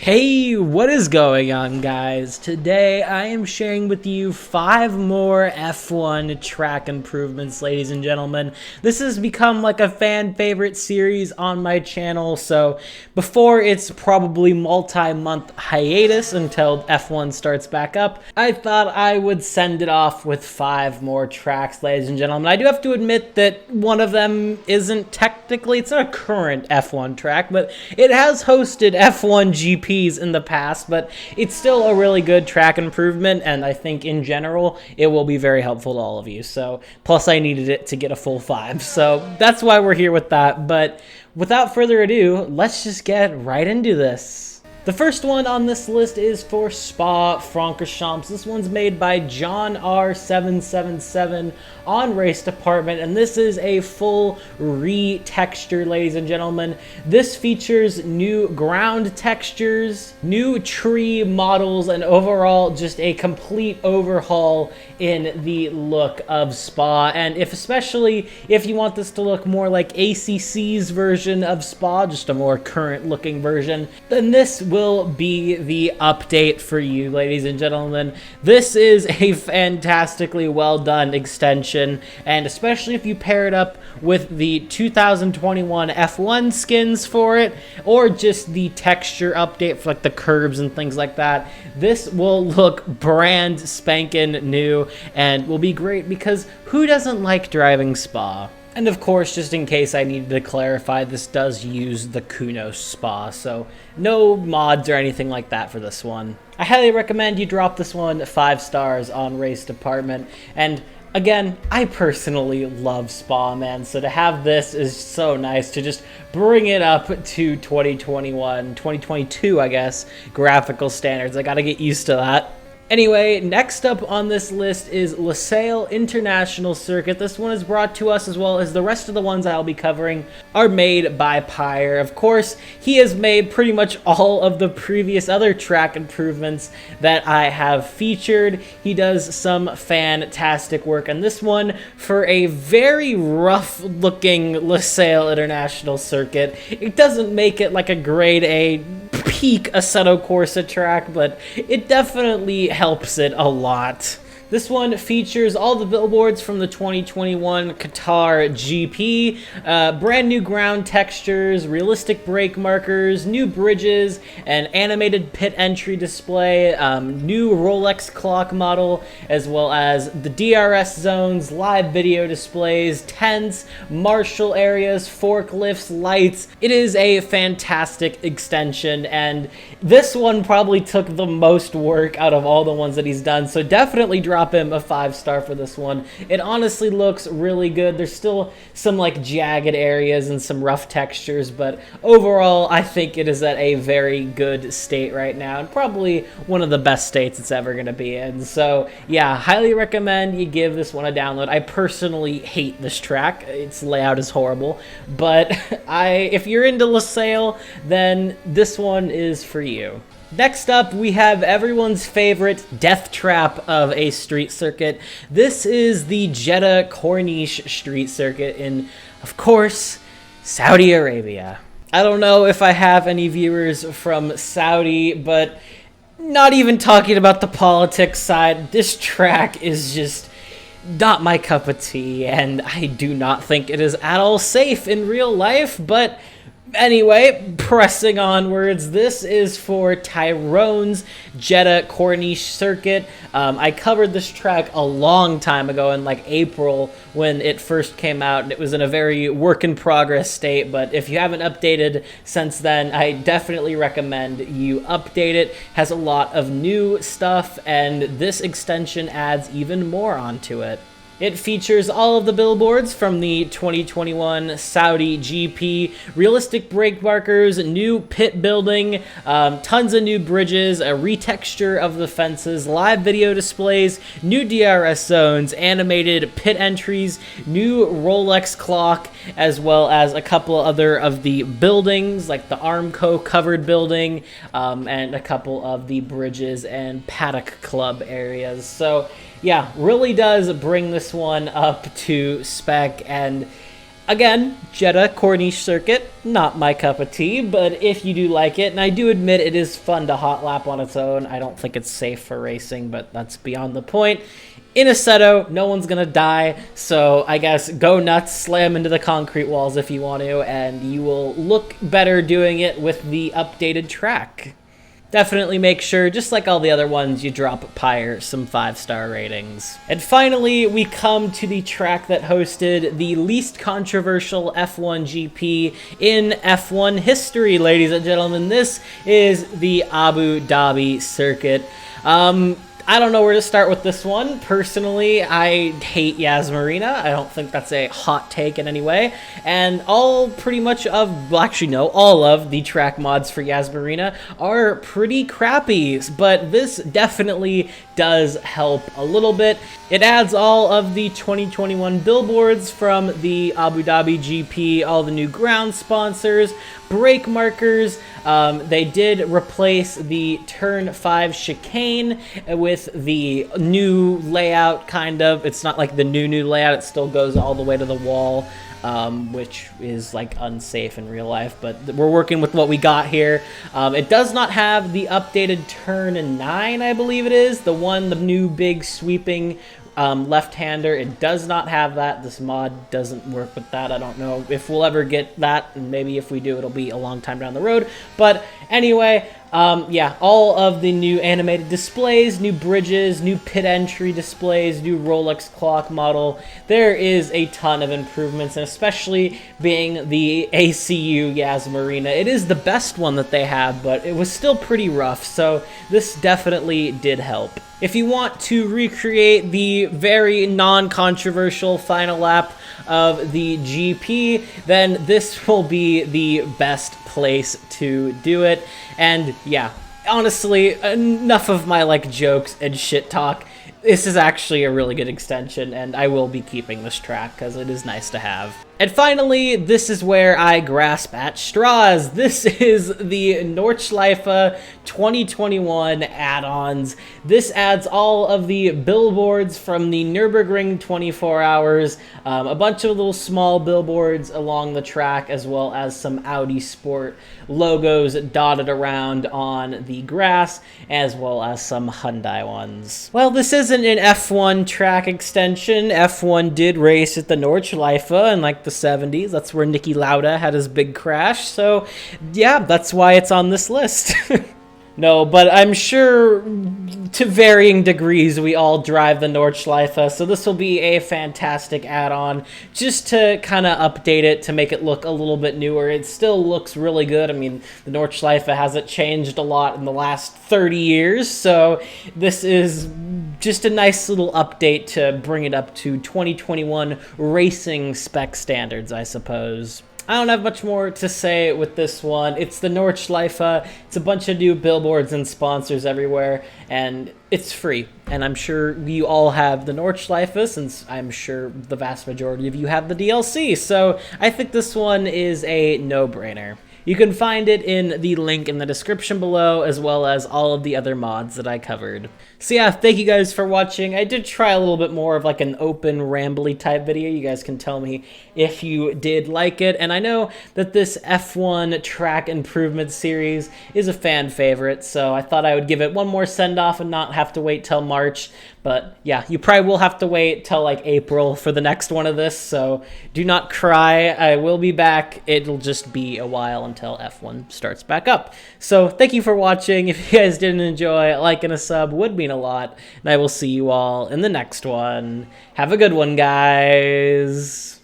Hey, what is going on, guys? Today I am sharing with you 5 more F1 track improvements, ladies and gentlemen. This has become like a fan favorite series on my channel, so before its probably multi-month hiatus until F1 starts back up, I thought I would send it off with 5 more tracks, ladies and gentlemen. I do have to admit that one of them isn't technically, it's not a current F1 track, but it has hosted F1 GP in the past, but it's still a really good track improvement, and I think in general it will be very helpful to all of you. So plus I needed it to get a full 5, so that's why we're here with that. But without further ado, let's just get right into this. The first one on this list is for Spa-Francorchamps. This one's made by John R777 on Race Department, and this is a full re-texture, ladies and gentlemen. This features new ground textures, new tree models, and overall just a complete overhaul in the look of Spa. And especially if you want this to look more like ACC's version of Spa, just a more current looking version, then this will be the update for you, ladies and gentlemen. This is a fantastically well done extension, and especially if you pair it up with the 2021 F1 skins for it, or just the texture update for like the curbs and things like that, this will look brand spanking new and will be great, because who doesn't like driving Spa? And of course, just in case I needed to clarify, this does use the Kunos Spa, so no mods or anything like that for this one. I highly recommend you drop this one 5 stars on Race Department. And again, I personally love Spa, man, so to have this is so nice to just bring it up to 2022, I guess, graphical standards. I gotta get used to that. Anyway, next up on this list is Losail International Circuit. This one is brought to us, as well as the rest of the ones I'll be covering are made by Pyre. Of course, he has made pretty much all of the previous other track improvements that I have featured. He does some fantastic work on this one for a very rough looking Losail International Circuit. It doesn't make it like a grade A peak Assetto Corsa track, but it definitely helps it a lot. This one features all the billboards from the 2021 Qatar GP, brand new ground textures, realistic brake markers, new bridges, an animated pit entry display, new Rolex clock model, as well as the DRS zones, live video displays, tents, marshal areas, forklifts, lights. It is a fantastic extension, and this one probably took the most work out of all the ones that he's done, so definitely drop him a 5-star for this one. It honestly looks really good. There's still some like jagged areas and some rough textures, but overall I think it is at a very good state right now, and probably one of the best states it's ever going to be in. So yeah, highly recommend you give this one a download. I personally hate this track. Its layout is horrible, but if you're into Losail, then this one is for you. Next up, we have everyone's favorite death trap of a street circuit. This is the Jeddah Corniche street circuit in, of course, Saudi Arabia. I don't know if I have any viewers from Saudi, but not even talking about the politics side, this track is just not my cup of tea, and I do not think it is at all safe in real life. But anyway, pressing onwards, this is for Tyrone's Jeddah Corniche Circuit. I covered this track a long time ago in like April when it first came out, and it was in a very work-in-progress state, but if you haven't updated since then, I definitely recommend you update it. It has a lot of new stuff, and this extension adds even more onto it. It features all of the billboards from the 2021 Saudi GP, realistic brake markers, new pit building, tons of new bridges, a retexture of the fences, live video displays, new DRS zones, animated pit entries, new Rolex clock, as well as a couple other of the buildings, like the Armco covered building, and a couple of the bridges and paddock club areas. So yeah, really does bring this one up to spec, and Again, Jeddah Corniche Circuit, not my cup of tea, but if you do like it, and I do admit it is fun to hot lap on its own, I don't think it's safe for racing, but that's beyond the point. In Assetto, no one's gonna die, so I guess go nuts, slam into the concrete walls if you want to, and you will look better doing it with the updated track. Definitely make sure, just like all the other ones, you drop Pyre some 5-star ratings. And finally, we come to the track that hosted the least controversial F1 GP in F1 history, ladies and gentlemen. This is the Abu Dhabi circuit. I don't know where to start with this one. Personally, I hate Yas Marina. I don't think that's a hot take in any way. And all of the track mods for Yas Marina are pretty crappy, but this definitely does help a little bit. It adds all of the 2021 billboards from the Abu Dhabi GP, all the new ground sponsors, brake markers. They did replace the Turn 5 chicane with the new layout, kind of. It's not like the new layout. It still goes all the way to the wall, which is like unsafe in real life, but we're working with what we got here. It does not have the updated Turn 9, I believe it is. The new big sweeping left-hander. It does not have that. This mod doesn't work with that. I don't know if we'll ever get that, and maybe if we do, it'll be a long time down the road. But anyway, yeah, all of the new animated displays, new bridges, new pit entry displays, new Rolex clock model. There is a ton of improvements, and especially being the ACU Yas Marina, it is the best one that they have, but it was still pretty rough, so this definitely did help. If you want to recreate the very non-controversial final lap of the GP, then this will be the best place to do it. And yeah, honestly, enough of my like jokes and shit talk. This is actually a really good extension, and I will be keeping this track because it is nice to have. And finally, this is where I grasp at straws. This is the Nordschleife 2021 add-ons. This adds all of the billboards from the Nürburgring 24 hours, a bunch of little small billboards along the track, as well as some Audi Sport logos dotted around on the grass, as well as some Hyundai ones. Well, this isn't an F1 track extension. F1 did race at the Nordschleife in like the 70s. That's where Niki Lauda had his big crash. So yeah, that's why it's on this list. No, but I'm sure to varying degrees we all drive the Nordschleife, so this will be a fantastic add-on just to kind of update it to make it look a little bit newer. It still looks really good. I mean, the Nordschleife hasn't changed a lot in the last 30 years, so this is just a nice little update to bring it up to 2021 racing spec standards, I suppose. I don't have much more to say with this one. It's the Nordschleife. It's a bunch of new billboards and sponsors everywhere, and it's free. And I'm sure you all have the Nordschleife, since I'm sure the vast majority of you have the DLC. So I think this one is a no-brainer. You can find it in the link in the description below, as well as all of the other mods that I covered. So yeah, thank you guys for watching. I did try a little bit more of like an open, rambly type video. You guys can tell me if you did like it. And I know that this F1 track improvement series is a fan favorite, so I thought I would give it one more send-off and not have to wait till March. But yeah, you probably will have to wait till like April for the next one of this, so do not cry. I will be back. It'll just be a while until F1 starts back up. So thank you for watching. If you guys didn't enjoy, a like and a sub would mean a lot, and I will see you all in the next one. Have a good one, guys.